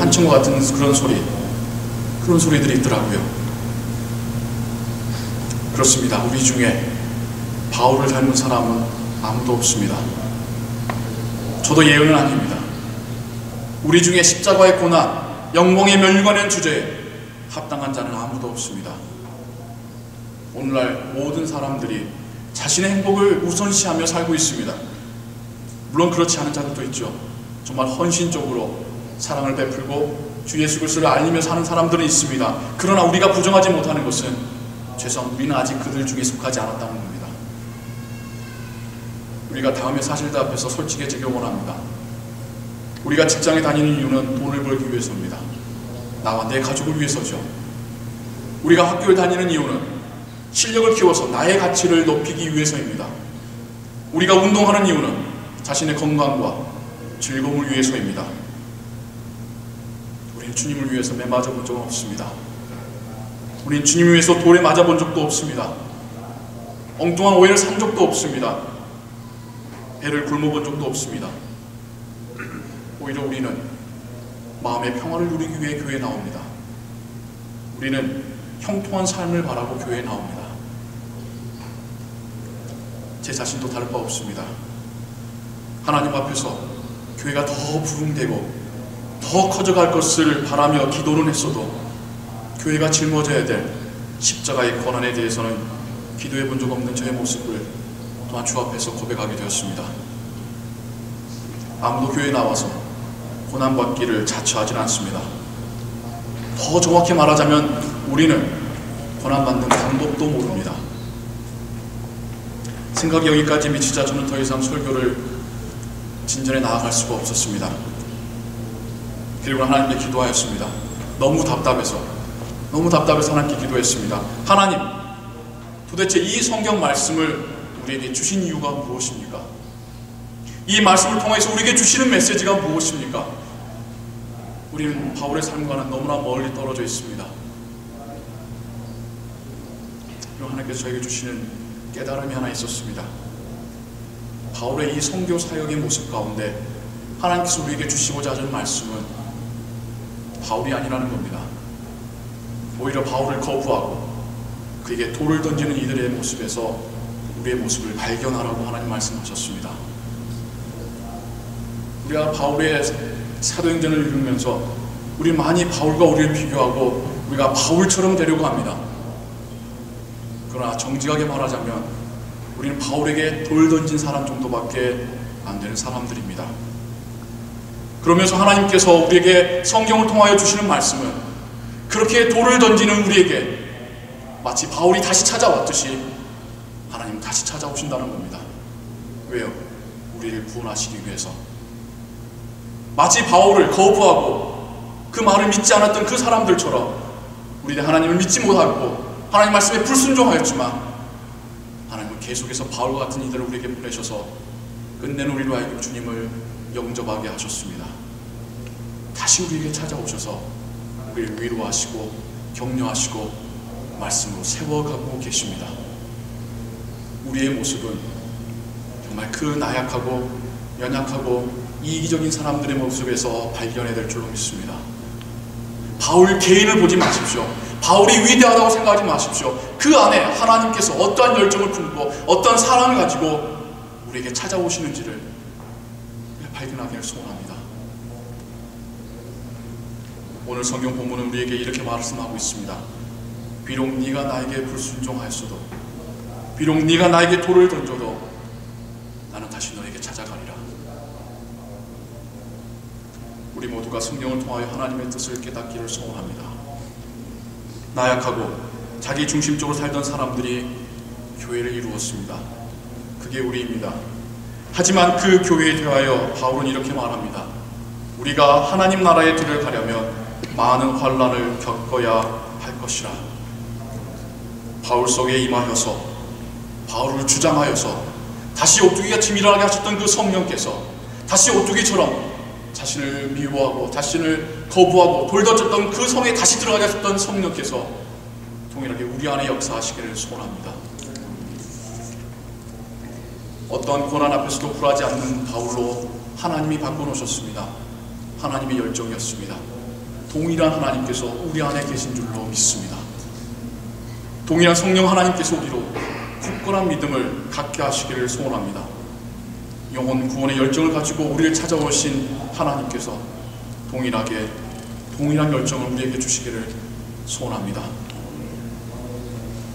단청과 같은 그런 소리들이 있더라고요. 그렇습니다. 우리 중에 바울을 닮은 사람은 아무도 없습니다. 저도 예언은 아닙니다. 우리 중에 십자가의 고난, 영광의 멸류관의 주제에 합당한 자는 아무도 없습니다. 오늘날 모든 사람들이 자신의 행복을 우선시하며 살고 있습니다. 물론 그렇지 않은 자들도 있죠. 정말 헌신적으로 사랑을 베풀고 주 예수 그리스도를 알리며 사는 사람들은 있습니다. 그러나 우리가 부정하지 못하는 것은 죄송합니다. 우리는 아직 그들 중에 속하지 않았다는 겁니다. 우리가 다음의 사실들 앞에서 솔직해지길 원합니다. 우리가 직장에 다니는 이유는 돈을 벌기 위해서입니다. 나와 내 가족을 위해서죠. 우리가 학교를 다니는 이유는 실력을 키워서 나의 가치를 높이기 위해서입니다. 우리가 운동하는 이유는 자신의 건강과 즐거움을 위해서입니다. 우리는 주님을 위해서 매 맞아본 적은 없습니다. 우리는 주님을 위해서 돌에 맞아본 적도 없습니다. 엉뚱한 오해를 산 적도 없습니다. 배를 굶어본 적도 없습니다. 오히려 우리는 마음의 평화를 누리기 위해 교회에 나옵니다. 우리는 형통한 삶을 바라고 교회에 나옵니다. 제 자신도 다를 바 없습니다. 하나님 앞에서 교회가 더 부흥되고 더 커져갈 것을 바라며 기도는 했어도 교회가 짊어져야 될 십자가의 고난에 대해서는 기도해 본 적 없는 저의 모습을 또한 주 앞에서 고백하게 되었습니다. 아무도 교회에 나와서 고난받기를 자처하진 않습니다. 더 정확히 말하자면 우리는 고난받는 방법도 모릅니다. 생각이 여기까지 미치자 저는 더 이상 설교를 진전에 나아갈 수가 없었습니다. 그리고 하나님께 기도하였습니다. 너무 답답해서 하나님께 기도했습니다. 하나님, 도대체 이 성경 말씀을 우리에게 주신 이유가 무엇입니까? 이 말씀을 통해서 우리에게 주시는 메시지가 무엇입니까? 우리는 바울의 삶과는 너무나 멀리 떨어져 있습니다. 그리고 하나님께서 저에게 주시는 깨달음이 하나 있었습니다. 바울의 이 선교 사역의 모습 가운데 하나님께서 우리에게 주시고자 하는 말씀은 바울이 아니라는 겁니다. 오히려 바울을 거부하고 그에게 돌을 던지는 이들의 모습에서 우리의 모습을 발견하라고 하나님 말씀하셨습니다. 우리가 바울의 사도행전을 읽으면서 우리 많이 바울과 우리를 비교하고 우리가 바울처럼 되려고 합니다. 그러나 정직하게 말하자면 우리는 바울에게 돌 던진 사람 정도밖에 안 되는 사람들입니다. 그러면서 하나님께서 우리에게 성경을 통하여 주시는 말씀은 그렇게 돌을 던지는 우리에게 마치 바울이 다시 찾아왔듯이 하나님은 다시 찾아오신다는 겁니다. 왜요? 우리를 구원하시기 위해서. 마치 바울을 거부하고 그 말을 믿지 않았던 그 사람들처럼 우리는 하나님을 믿지 못하고 하나님 말씀에 불순종하였지만 하나님은 계속해서 바울과 같은 이들을 우리에게 보내셔서 끝내는 우리로 하여금 주님을 영접하게 하셨습니다. 다시 우리에게 찾아오셔서 우리를 위로하시고 격려하시고 말씀으로 세워가고 계십니다. 우리의 모습은 정말 그 나약하고 연약하고 이기적인 사람들의 모습에서 발견해야 될 줄로 믿습니다. 바울 개인을 보지 마십시오. 바울이 위대하다고 생각하지 마십시오. 그 안에 하나님께서 어떠한 열정을 품고 어떠한 사랑을 가지고 우리에게 찾아오시는지를 발견하기를 소원합니다. 오늘 성경 본문은 우리에게 이렇게 말씀하고 있습니다. 비록 네가 나에게 불순종하였어도, 비록 네가 나에게 돌을 던져도 나는 다시 너에게 찾아가리라. 우리 모두가 성경을 통하여 하나님의 뜻을 깨닫기를 소원합니다. 나약하고 자기 중심적으로 살던 사람들이 교회를 이루었습니다. 그게 우리입니다. 하지만 그 교회에 대하여 바울은 이렇게 말합니다. 우리가 하나님 나라에 들어가려면 많은 환난을 겪어야 할 것이라. 바울 속에 임하여서 바울을 주장하여서 다시 오뚜기같이 일어나게 하셨던 그 성령께서 다시 오뚜기처럼 자신을 미워하고 자신을 거부하고 돌던졌던 그 성에 다시 들어가게 하셨던 성령께서 동일하게 우리 안에 역사하시기를 소원합니다. 어떠한 고난 앞에서도 굴하지 않는 바울로 하나님이 바꿔놓으셨습니다. 하나님의 열정이었습니다. 동일한 하나님께서 우리 안에 계신 줄로 믿습니다. 동일한 성령 하나님께서 우리로 굳건한 믿음을 갖게 하시기를 소원합니다. 영혼 구원의 열정을 가지고 우리를 찾아오신 하나님께서 동일한 열정을 우리에게 주시기를 소원합니다.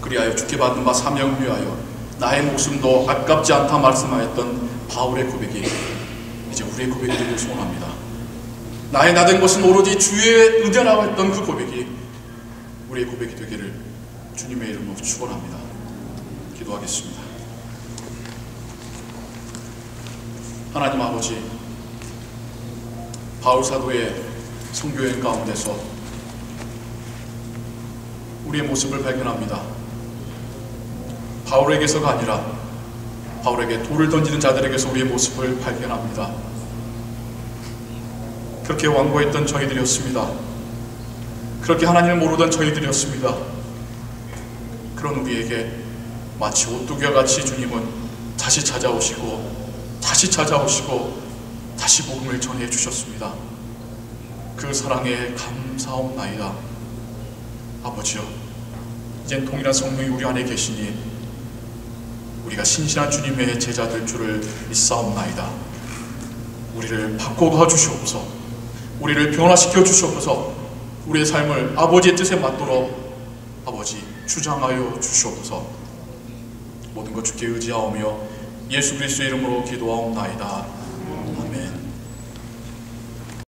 그리하여 주께 받은 바 사명을 위하여 나의 목숨도 아깝지 않다 말씀하였던 바울의 고백이 이제 우리의 고백이 되기를 소원합니다. 나의 나된 것은 오로지 주의 의대라고 했던 그 고백이 우리의 고백이 되기를 주님의 이름으로 축원합니다. 기도하겠습니다. 하나님 아버지, 바울 사도의 선교여행 가운데서 우리의 모습을 발견합니다. 바울에게서가 아니라 바울에게 돌을 던지는 자들에게서 우리의 모습을 발견합니다. 그렇게 완고했던 저희들이었습니다. 그렇게 하나님을 모르던 저희들이었습니다. 그런 우리에게 마치 오뚜기와 같이 주님은 다시 찾아오시고 다시 복음을 전해 주셨습니다. 그 사랑에 감사옵나이다. 아버지여, 이젠 동일한 성령이 우리 안에 계시니 우리가 신실한 주님의 제자될 줄을 믿사옵나이다. 우리를 바꿔가 주시옵소서. 우리를 변화시켜 주시옵소서. 우리의 삶을 아버지의 뜻에 맞도록 아버지 주장하여 주시옵소서. 모든 것 주께 의지하오며 예수 그리스도의 이름으로 기도하옵나이다.